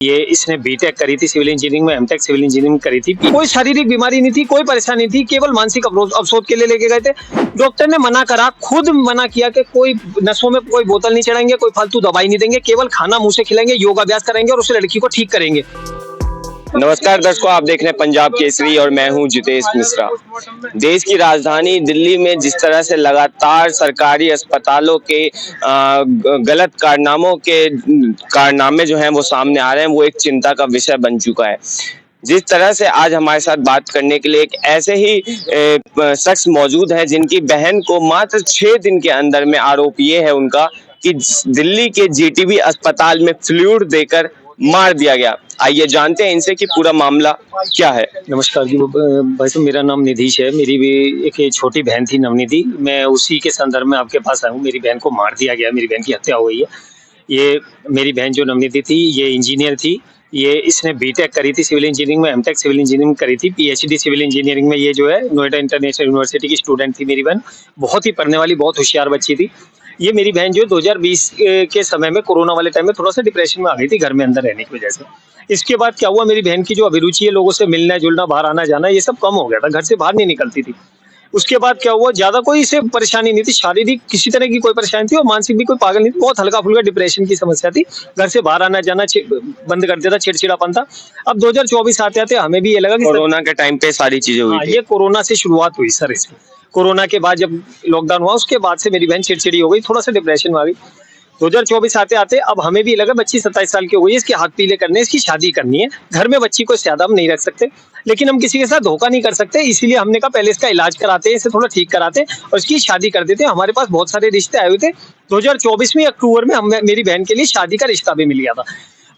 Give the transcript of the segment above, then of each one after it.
ये इसने बीटेक करी थी सिविल इंजीनियरिंग में, एमटेक सिविल इंजीनियरिंग करी थी। कोई शारीरिक बीमारी नहीं थी, कोई परेशानी नहीं थी, केवल मानसिक अवरोध के लिए लेके गए थे। डॉक्टर ने मना करा, खुद मना किया कि कोई नसों में कोई बोतल नहीं चढ़ाएंगे, कोई फालतू दवाई नहीं देंगे, केवल खाना मुंह से खिलाएंगे, योगाभ्यास कराएंगे और उस लड़की को ठीक करेंगे। नमस्कार दर्शकों, आप देख रहे हैं पंजाब केसरी और मैं हूं जितेश मिश्रा। देश की राजधानी दिल्ली में जिस तरह से लगातार सरकारी अस्पतालों के गलत कारनामे जो हैं वो सामने आ रहे हैं, वो एक चिंता का विषय बन चुका है। जिस तरह से आज हमारे साथ बात करने के लिए एक ऐसे ही शख्स मौजूद है जिनकी बहन को मात्र 6 दिन के अंदर में आरोप ये है उनका कि दिल्ली के जीटीबी अस्पताल में फ्लूइड देकर मार दिया गया। आइए जानते हैं इनसे कि पूरा मामला क्या है। नमस्कार जी, वैसे मेरा नाम निधीश है। मेरी भी एक छोटी बहन थी नवनिधि, मैं उसी के संदर्भ में आपके पास आया हूँ। मेरी बहन को मार दिया गया, मेरी बहन की हत्या हो गई है। ये मेरी बहन जो नवनिधि थी, ये इंजीनियर थी। ये इसने बीटेक करी थी सिविल इंजीनियरिंग में, एमटेक सिविल इंजीनियरिंग करी थी, पीएचडी सिविल इंजीनियरिंग में। ये जो है नोएडा इंटरनेशनल यूनिवर्सिटी की स्टूडेंट थी मेरी बहन। बहुत ही पढ़ने वाली, बहुत होशियार बच्ची थी। ये मेरी बहन जो 2020 के समय में कोरोना वाले टाइम में थोड़ा सा डिप्रेशन में आ गई थी घर में अंदर रहने की वजह से। इसके बाद क्या हुआ, मेरी बहन की जो अभिरुचि है, लोगों से मिलना जुलना, बाहर आना जाना, ये सब कम हो गया था। घर से बाहर नहीं निकलती थी। उसके बाद क्या हुआ, ज्यादा कोई इसे परेशानी नहीं थी, शारीरिक किसी तरह की कोई परेशानी थी और मानसिक भी कोई पागल नहीं थी। बहुत हल्का फुल्का डिप्रेशन की समस्या थी। घर से बाहर आना जाना बंद कर दिया था, चिड़चिड़ापन था। अब 2024 आते आते हमें भी ये लगा कि कोरोना के टाइम पे सारी चीजें हुई थी। ये कोरोना से शुरुआत हुई सर। इसमें कोरोना के बाद जब लॉकडाउन हुआ, उसके बाद से मेरी बहन चिड़चिड़ी हो गई, थोड़ा सा डिप्रेशन में आ गई। 2024 आते आते अब हमें भी लगा बच्ची 27 साल की हो गई, इसके हाथ पीले करने, इसकी शादी करनी है। घर में बच्ची को ज्यादा हम नहीं रख सकते, लेकिन हम किसी के साथ धोखा नहीं कर सकते। इसीलिए हमने कहा पहले इसका इलाज कराते हैं, इसे थोड़ा ठीक कराते हैं और इसकी शादी कर देते हैं। हमारे पास बहुत सारे रिश्ते आए हुए थे। 2024 में अक्टूबर में मेरी बहन के लिए शादी का रिश्ता भी मिल गया था।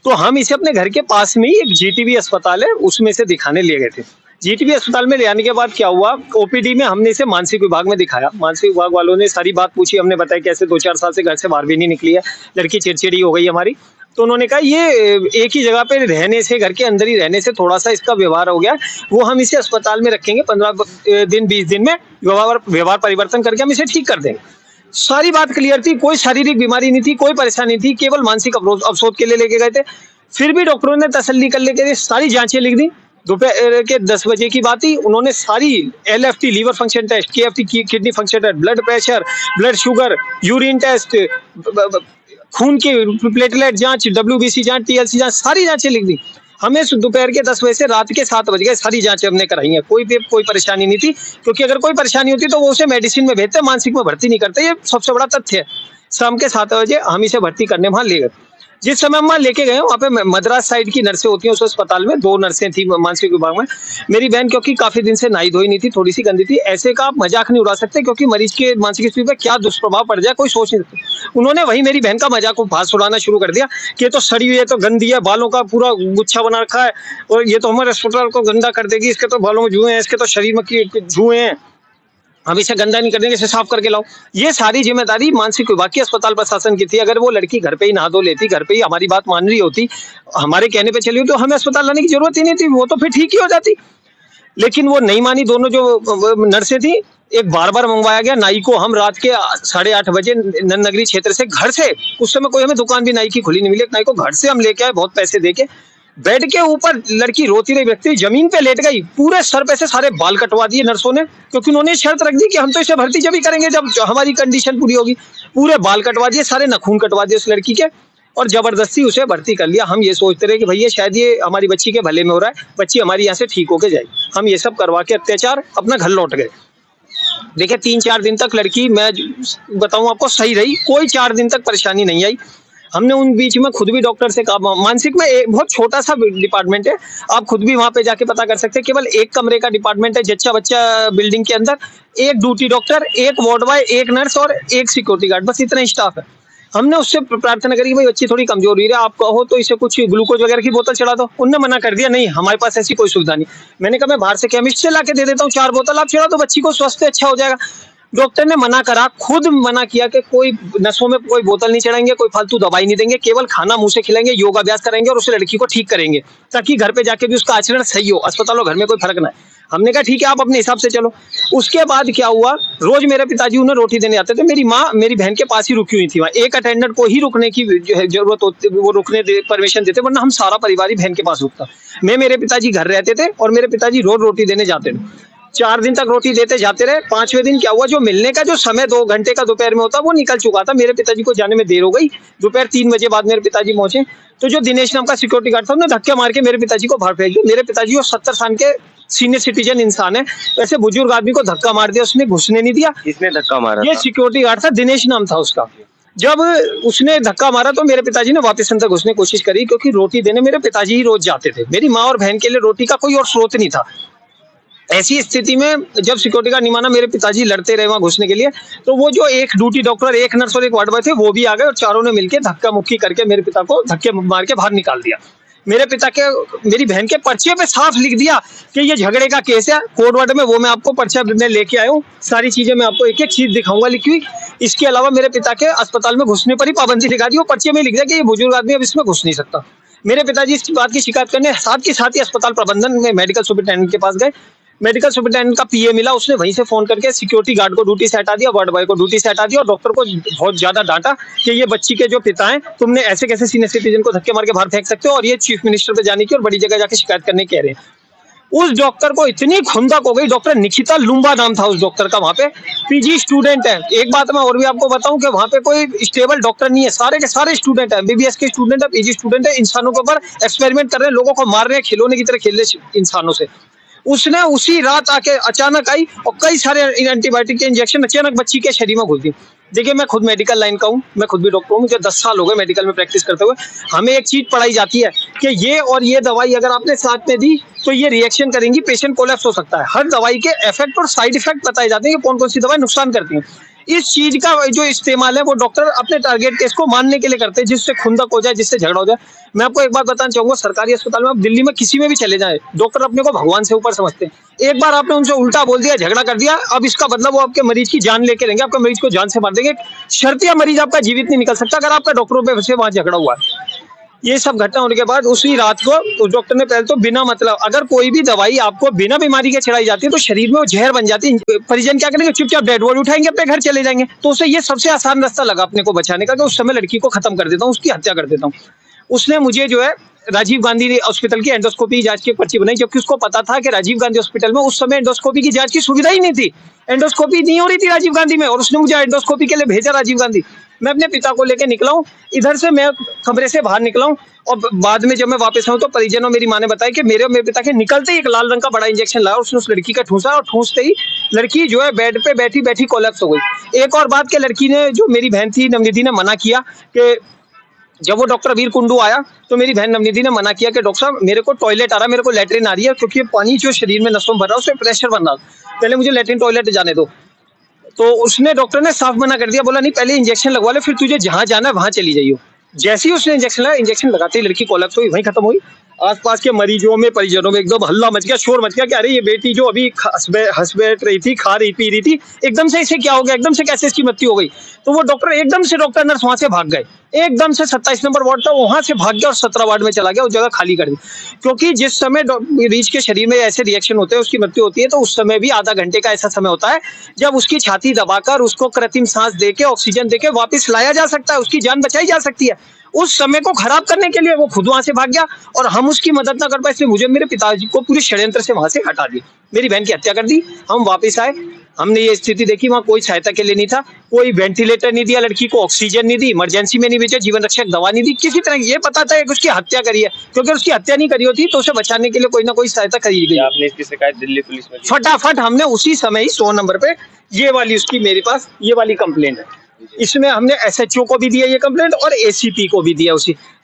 तो हम इसे अपने घर के पास में ही एक जीटीबी अस्पताल है, उसमें से दिखाने लिए गए थे। जीटीबी अस्पताल में ले आने के बाद क्या हुआ, ओपीडी में हमने इसे मानसिक विभाग में दिखाया। मानसिक विभाग वालों ने सारी बात पूछी, हमने बताया कैसे 2-4 साल से घर से बाहर भी नहीं निकली है, लड़की चिड़चिड़ी हो गई हमारी। तो उन्होंने कहा ये एक ही जगह पे रहने से, घर के अंदर ही रहने से थोड़ा सा इसका व्यवहार हो गया, वो हम इसे अस्पताल में रखेंगे, 15 दिन 20 दिन में व्यवहार परिवर्तन करके हम इसे ठीक कर देंगे। सारी बात क्लियर थी, कोई शारीरिक बीमारी नहीं थी, कोई परेशानी नहीं थी, केवल मानसिक अवरोध के लिए लेके गए थे। फिर भी डॉक्टरों ने तसल्ली कर लेके सारी जांचें लिख दी। दोपहर के 10 बजे की बात थी, उन्होंने सारी LFT liver function test, KFT kidney function test, blood pressure, blood sugar, urine test, खून की प्लेटलेट जांच, डब्ल्यूबीसी जांच, टीएलसी जांच, सारी जांचें लिख दी। हमें दोपहर के 10 बजे से रात के 7 बज गए, सारी जांचें हमने कराई हैं। कोई परेशानी नहीं थी, क्योंकि अगर कोई परेशानी होती तो वो उसे मेडिसिन में भेजते, मानसिक में भर्ती नहीं करते। ये सबसे बड़ा तथ्य है। शाम के 7 बजे हम इसे भर्ती करने वहां ले गए। जिस समय हम वहां लेके गए, वहां पे मद्रास साइड की नर्सें होती हैं उस अस्पताल में, 2 नर्सें थी मानसिक विभाग में। मेरी बहन क्योंकि काफी दिन से नहाई धोई नहीं थी, थोड़ी सी गंदी थी। ऐसे का आप मजाक नहीं उड़ा सकते, क्योंकि मरीज के मानसिक स्थिति पे क्या दुष्प्रभाव पड़ जाए कोई सोच नहीं सकता। उन्होंने वही मेरी बहन का मजाक भास उड़ाना शुरू कर दिया कि ये तो सड़ी हुई है, तो गंदी है, बालों का पूरा गुच्छा बना रखा है और ये तो हमारे अस्पताल को गंदा कर देगी, इसके तो बालों में जुए हैं, इसके तो शरीर में जुए हैं, हम इसे गंदा नहीं कर देंगे, इसे साफ करके लाओ। ये सारी जिम्मेदारी मानसिक विभाग की, अस्पताल प्रशासन की थी। अगर वो लड़की घर पे ही नहा धो लेती, घर पे ही हमारी बात मान रही होती, हमारे कहने पे चली तो हमें अस्पताल लाने की जरूरत ही नहीं थी, वो तो फिर ठीक ही हो जाती। लेकिन वो नहीं मानी। दोनों जो नर्सें थी, एक बार मंगवाया गया नाई को। हम रात के 8:30 बजे नगरी क्षेत्र से, घर से, उस समय कोई हमें दुकान भी नाई की खुली नहीं मिली, नाई को घर से हम लेके आए, बहुत पैसे देके। बेड के ऊपर लड़की रोती रही, व्यक्ति जमीन पे लेट गई, पूरे सर पे से सारे बाल कटवा दिए नर्सों ने, क्योंकि उन्होंने शर्त रख दी कि हम तो इसे भर्ती जब ही करेंगे जब हमारी कंडीशन पूरी होगी। पूरे बाल कटवा दिए, सारे नाखून कटवा दिए उस लड़की के और जबरदस्ती उसे भर्ती कर लिया। हम ये सोचते रहे कि भैया शायद ये हमारी बच्ची के भले में हो रहा है, बच्ची हमारी यहाँ से ठीक होके जाएगी। हम ये सब करवा के अत्याचार अपना घर लौट गए। देखिए 3-4 दिन तक लड़की, मैं बताऊं आपको, सही रही, कोई 4 दिन तक परेशानी नहीं आई। हमने उन बीच में खुद भी डॉक्टर से कहा, मानसिक में एक बहुत छोटा सा डिपार्टमेंट है, आप खुद भी वहां पे जाके पता कर सकते हैं। केवल 1 कमरे का डिपार्टमेंट है, जच्चा बच्चा बिल्डिंग के अंदर, 1 duty doctor, 1 ward boy, 1 nurse और 1 सिक्योरिटी गार्ड, बस इतना ही स्टाफ है। हमने उससे प्रार्थना करी, भाई बच्ची थोड़ी कमजोर हुई है, आप कहो तो इसे कुछ ग्लूकोज वगैरह की बोतल चढ़ा दो। उनने मना कर दिया, नहीं हमारे पास ऐसी कोई सुविधा नहीं। मैंने कहा मैं बाहर से केमिस्ट से ला के दे देता हूँ 4 बोतल, आप चढ़ा दो, बच्ची को स्वस्थ अच्छा हो जाएगा। डॉक्टर ने मना करा, खुद मना किया कि कोई नसों में कोई बोतल नहीं चढ़ाएंगे, कोई फालतू दवाई नहीं देंगे, केवल खाना मुंह से खिलाएंगे, योगाभ्यास कराएंगे और उस लड़की को ठीक करेंगे, ताकि घर पे जाके भी उसका आचरण सही हो, अस्पताल और घर में कोई फर्क ना है। हमने कहा ठीक है आप अपने हिसाब से चलो। उसके बाद क्या हुआ, रोज मेरे पिताजी उन्हें रोटी देने आते थे, मेरी माँ मेरी बहन के पास ही रुकी हुई थी वहाँ। एक अटेंडेंट को ही रुकने की जो है जरूरत होती, वो रुकने परमिशन देते, वरना हम सारा परिवार ही बहन के पास रुकता। मैं मेरे पिताजी घर रहते थे और मेरे पिताजी रोज रोटी देने जाते थे। 4 दिन तक रोटी देते जाते रहे। 5वें दिन क्या हुआ, जो मिलने का जो समय 2 घंटे का दोपहर में होता वो निकल चुका था। मेरे पिताजी को जाने में देर हो गई। दोपहर 3 बजे बाद मेरे पिताजी पहुंचे तो जो दिनेश नाम का सिक्योरिटी गार्ड था, उसने धक्के मार के मेरे पिताजी को बाहर फेंक दिया। मेरे पिताजी वो 70 साल के सीनियर सिटीजन इंसान है, ऐसे बुजुर्ग आदमी को धक्का मार दिया, उसने घुसने नहीं दिया। किसने धक्का मारा? ये सिक्योरिटी गार्ड था, दिनेश नाम था उसका। जब उसने धक्का मारा तो मेरे पिताजी ने वापस अंदर घुसने की कोशिश करी, क्योंकि रोटी देने मेरे पिताजी ही रोज जाते थे। मेरी माँ और बहन के लिए रोटी का कोई और स्रोत नहीं था। ऐसी स्थिति में जब सिक्योरिटी गार्ड नहीं माना, मेरे पिताजी लड़ते रहे वहां घुसने के लिए। तो वो जो एक ड्यूटी डॉक्टर, एक नर्स और एक वार्ड बॉय थे, वो भी आ गए और चारों ने मिलकर धक्का मुक्की करके मेरे पिता को धक्के मार के बाहर निकाल दिया। मेरे पिता के, मेरी बहन के पर्चे पे साफ लिख दिया कि ये झगड़े का केस है, कोर्ट वार्ड में। वो मैं आपको पर्चा में लेके आया हूँ, सारी चीजें मैं आपको एक एक चीज दिखाऊंगा लिखी हुई। इसके अलावा मेरे पिता के अस्पताल में घुसने पर ही पाबंदी लगा दी। वो पर्चे में लिख दिया कि ये बुजुर्ग आदमी अब इसमें घुस नहीं सकता। मेरे पिताजी इस बात की शिकायत करने साथ ही अस्पताल प्रबंधन में मेडिकल सुपरिटेंडेंट के पास गए। मेडिकल सुपरिटेंडेंट का पीए मिला, उसने वहीं से फोन करके सिक्योरिटी गार्ड को ड्यूटी से हटा दिया, वार्ड बॉय को ड्यूटी से हटा दिया और डॉक्टर को बहुत ज्यादा डांटा कि ये बच्ची के जो पिता हैं, तुमने ऐसे कैसे सीनियर सिटीजन को धक्के मार के बाहर फेंक सकते हो, और ये चीफ मिनिस्टर पे जाने की और बड़ी जगह जाके शिकायत करने कह रहे हैं। उस डॉक्टर को इतनी खुंदक हो गई, डॉक्टर निकिता लुम्बा नाम था उस डॉक्टर का, वहां पे पीजी स्टूडेंट है। एक बात मैं और भी आपको बताऊं कि वहां पे कोई स्टेबल डॉक्टर नहीं है, सारे के सारे स्टूडेंट है, एमबीबीएस के स्टूडेंट है, पीजी स्टूडेंट है, इंसानों के ऊपर एक्सपेरिमेंट कर रहे हैं, लोगों को मार रहे हैं, खिलौने की तरह खेल रहे इंसानों से। उसने उसी रात आके अचानक आई और कई सारे एंटीबायोटिक के इंजेक्शन अचानक बच्ची के शरीर में घुस दी। देखिए मैं खुद मेडिकल लाइन का हूँ, मैं खुद भी डॉक्टर हूँ, मुझे 10 साल हो गए मेडिकल में प्रैक्टिस करते हुए। हमें एक चीज पढ़ाई जाती है कि ये और ये दवाई अगर आपने साथ में दी तो ये रिएक्शन करेंगी, पेशेंट कोलैप्स हो सकता है। हर दवाई के इफेक्ट और साइड इफेक्ट बताए जाते हैं कि कौन कौन सी दवाई नुकसान करती है। इस चीज का जो इस्तेमाल है वो डॉक्टर अपने टारगेट केस को मानने के लिए करते हैं, जिससे खुंदक हो जाए, जिससे झगड़ा हो जाए। मैं आपको एक बात बताना चाहूंगा, सरकारी अस्पताल में आप दिल्ली में किसी में भी चले जाएं, डॉक्टर अपने को भगवान से ऊपर समझते हैं। एक बार आपने उनसे उल्टा बोल दिया, झगड़ा कर दिया, अब इसका बदला वो आपके मरीज की जान लेके लेंगे, आपके मरीज को जान से मार देंगे। शर्तिया मरीज आपका जीवित नहीं निकल सकता अगर आपका डॉक्टरों पे वहां झगड़ा हुआ है। ये सब घटना होने के बाद उसी रात को उस डॉक्टर ने पहले तो बिना मतलब, अगर कोई भी दवाई आपको बिना बीमारी के चढ़ाई जाती है तो शरीर में वो जहर बन जाती है। परिजन क्या करेंगे, चुपचाप डेड बॉडी उठाएंगे, अपने घर चले जाएंगे। तो उसे ये सबसे आसान रास्ता लगा अपने को बचाने का कि उस समय लड़की को खत्म कर देता हूँ, उसकी हत्या कर देता हूँ। उसने मुझे जो है राजीव गांधी हॉस्पिटल की एंडोस्कोपी जांच की पर्ची बनाई, जबकि उसको पता था कि राजीव गांधी हॉस्पिटल में उस समय एंडोस्कोपी की जांच की सुविधा ही नहीं थी, एंडोस्कोपी नहीं हो रही थी राजीव गांधी में, और उसने मुझे एंडोस्कोपी के लिए भेजा राजीव गांधी। मैं अपने पिता को लेकर निकला हूँ, इधर से मैं कमरे से बाहर निकला हूँ और बाद में जब मैं वापस आऊँ तो परिजनों मेरी माँ ने बताया कि मेरे पिता के निकलते ही एक लाल रंग का बड़ा इंजेक्शन लाया, उसने उस लड़की का ठूंसा और ठूंसते ही लड़की जो है बेड पे बैठी बैठी कोलैप्स हो गई। एक और बात के लड़की ने, जो मेरी बहन थी नवनिधि ने मना किया कि जब वो डॉक्टर वीर कुंडू आया तो मेरी बहन नवनिधि ने मना किया कि डॉक्टर साहब मेरे को टॉयलेट आ रहा है, मेरे को लैट्रिन आ रही है, क्योंकि पानी जो शरीर में नसों में भर रहा है उससे प्रेशर बन रहा है, पहले मुझे लैट्रिन टॉयलेट जाने दो। तो उसने, डॉक्टर ने साफ मना कर दिया, बोला नहीं पहले इंजेक्शन लगवा ले, फिर तुझे जहां जाना है वहां चली जाइयो। जैसे ही उसने इंजेक्शन लगाया, इंजेक्शन लगाते ही लड़की कोलैप्स हुई, वहीं खत्म हुई। आसपास के मरीजों में, परिजनों में एकदम हल्ला मच गया, शोर मच गया कि अरे ये बेटी जो अभी हंस बैठ रही थी, खा रही पी रही थी, एकदम से इसे क्या हो गया, एकदम से कैसे इसकी मृत्यु हो गई। तो वो डॉक्टर एकदम से, डॉक्टर नर्स वहां से भाग गए, एकदम से 27 नंबर वार्ड था वहां से भाग गया और 17 वार्ड में चला गया, उस जगह खाली कर दी। क्योंकि जिस समय मरीज के शरीर में ऐसे रिएक्शन होते हैं, उसकी मृत्यु होती है, तो उस समय भी आधा घंटे का ऐसा समय होता है जब उसकी छाती दबाकर उसको कृत्रिम सांस देके, ऑक्सीजन देके वापस लाया जा सकता है, उसकी जान बचाई जा सकती है। उस समय को खराब करने के लिए वो खुद वहां से भाग गया और हम उसकी मदद ना कर पाए, इसलिए मुझे मेरे पिताजी को पूरी षड्यंत्र से वहां से हटा दिया, मेरी बहन की हत्या कर दी। हम वापस आए, हमने ये स्थिति देखी, वहां कोई सहायता के लिए नहीं था, कोई वेंटिलेटर नहीं दिया लड़की को, ऑक्सीजन नहीं दी, इमरजेंसी में नहीं भेजा, जीवन रक्षक दवा नहीं दी, किसी तरह। ये पता था कि उसकी हत्या करी है, क्योंकि उसकी हत्या नहीं करी होती तो उसे बचाने के लिए कोई ना कोई सहायता करी गई। आपने इसकी शिकायत दिल्ली पुलिस में? फटाफट हमने उसी समय ही 100 नंबर पे ये वाली, उसकी मेरे पास ये वाली कंप्लेंट है, इसमें हमने एसएचओ को भी दिया ये कंप्लेंट और एसीपी को भी दिया,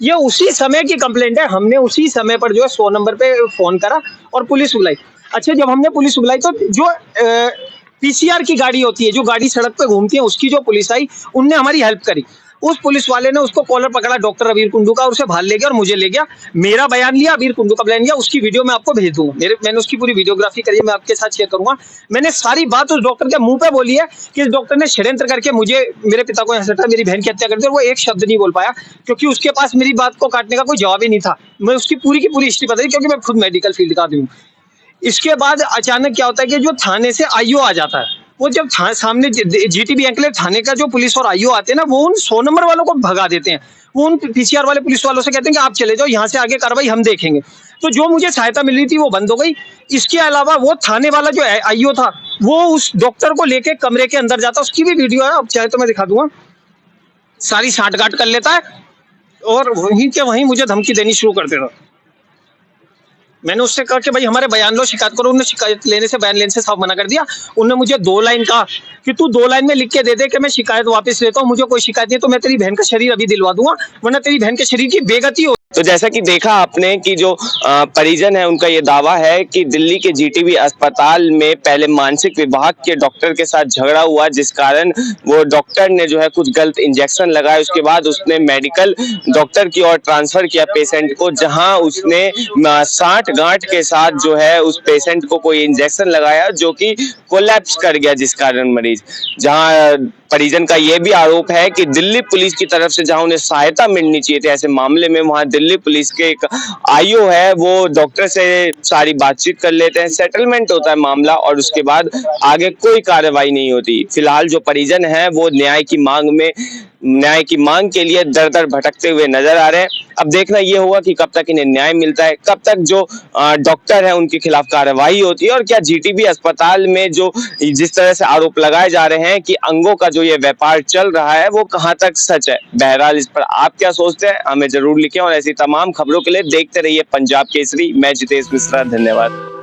ये उसी समय की कंप्लेंट है। हमने उसी समय पर जो है 100 नंबर पे फोन करा और पुलिस बुलाई। अच्छा, जब हमने पुलिस बुलाई तो जो पीसीआर की गाड़ी होती है, जो गाड़ी सड़क पे घूमती है, उसकी जो पुलिस आई, उनने हमारी हेल्प करी। उस पुलिस वाले ने उसको कॉलर पकड़ा डॉक्टर अबीर कुंडू का और उसे बाहर ले गया और मुझे ले गया, मेरा बयान लिया, अबीर कुंडू का बयान लिया। उसकी वीडियो मैं आपको भेज दूंगा, मैंने उसकी पूरी वीडियोग्राफी करी है, मैं आपके साथ शेयर करूंगा। मैंने सारी बात उस डॉक्टर के मुंह पे बोली है कि इस डॉक्टर ने षड्यंत्र करके मुझे, मेरे पिता को यहाँ से हटा, मेरी बहन की हत्या कर दी, और वो एक शब्द नहीं बोल पाया क्योंकि उसके पास मेरी बात को काटने का कोई जवाब ही नहीं था। मैं उसकी पूरी की पूरी हिस्ट्री बताई क्योंकि मैं खुद मेडिकल फील्ड का आदमी हूँ। इसके बाद अचानक क्या होता है कि जो थाने से आईओ आ जाता है, वो जब सामने जीटीबी एनक्लेव थाने का जो पुलिस और आईओ आते हैं ना, वो उन 100 नंबर वालों को भगा देते हैं। वो उन पीसीआर वाले पुलिस वालों से कहते हैं कि आप चले जाओ, यहाँ से आगे कार्रवाई हम देखेंगे। तो जो मुझे सहायता मिल रही थी वो बंद हो गई। इसके अलावा वो थाने वाला जो आईओ था, वो उस डॉक्टर को लेके कमरे के अंदर जाता, उसकी भी वीडियो है, अब चाहे तो मैं दिखा दूंगा। सारी साठगांठ कर लेता है और वहीं के वहीं मुझे धमकी देनी शुरू कर देता। मैंने उससे कहा कि भाई हमारे बयान लो, शिकायत करो। उन्होंने शिकायत लेने से, बयान लेने से साफ मना कर दिया। उन्होंने मुझे 2 लाइन कहा कि तू 2 लाइन में लिख के दे दे कि मैं शिकायत वापस लेता हूँ, मुझे कोई शिकायत नहीं, तो मैं तेरी बहन का शरीर अभी दिलवा दूंगा, वरना तेरी बहन के शरीर की बेगति हो। तो जैसा कि देखा आपने कि जो परिजन है उनका ये दावा है कि दिल्ली के जीटीबी अस्पताल में पहले मानसिक विभाग के डॉक्टर के साथ झगड़ा हुआ, जिस कारण वो डॉक्टर ने जो है कुछ गलत इंजेक्शन लगाए। उसके बाद उसने मेडिकल डॉक्टर की ओर ट्रांसफर किया पेशेंट को, जहां उसने 60 गांठ के साथ जो है उस पेशेंट को कोई इंजेक्शन लगाया जो कि कोलैप्स कर गया, जिस कारण मरीज, जहां परिजन का यह भी आरोप है कि दिल्ली पुलिस की तरफ से जहां उन्हें सहायता मिलनी चाहिए थी ऐसे मामले में, वहां दिल्ली पुलिस के एक आईओ है वो डॉक्टर से सारी बातचीत कर लेते हैं, सेटलमेंट होता है मामला और उसके बाद आगे कोई कार्रवाई नहीं होती। फिलहाल जो परिजन है वो न्याय की मांग के लिए दर दर भटकते हुए नजर आ रहे हैं। अब देखना ये होगा कि कब तक इन्हें न्याय मिलता है, कब तक जो डॉक्टर है उनके खिलाफ कार्रवाई होती है, और क्या जीटीबी अस्पताल में जो जिस तरह से आरोप लगाए जा रहे हैं कि अंगों का जो ये व्यापार चल रहा है वो कहां तक सच है। बहरहाल इस पर आप क्या सोचते हैं हमें जरूर लिखें, और ऐसी तमाम खबरों के लिए देखते रहिए पंजाब केसरी। मैं जितेश मिश्रा, धन्यवाद।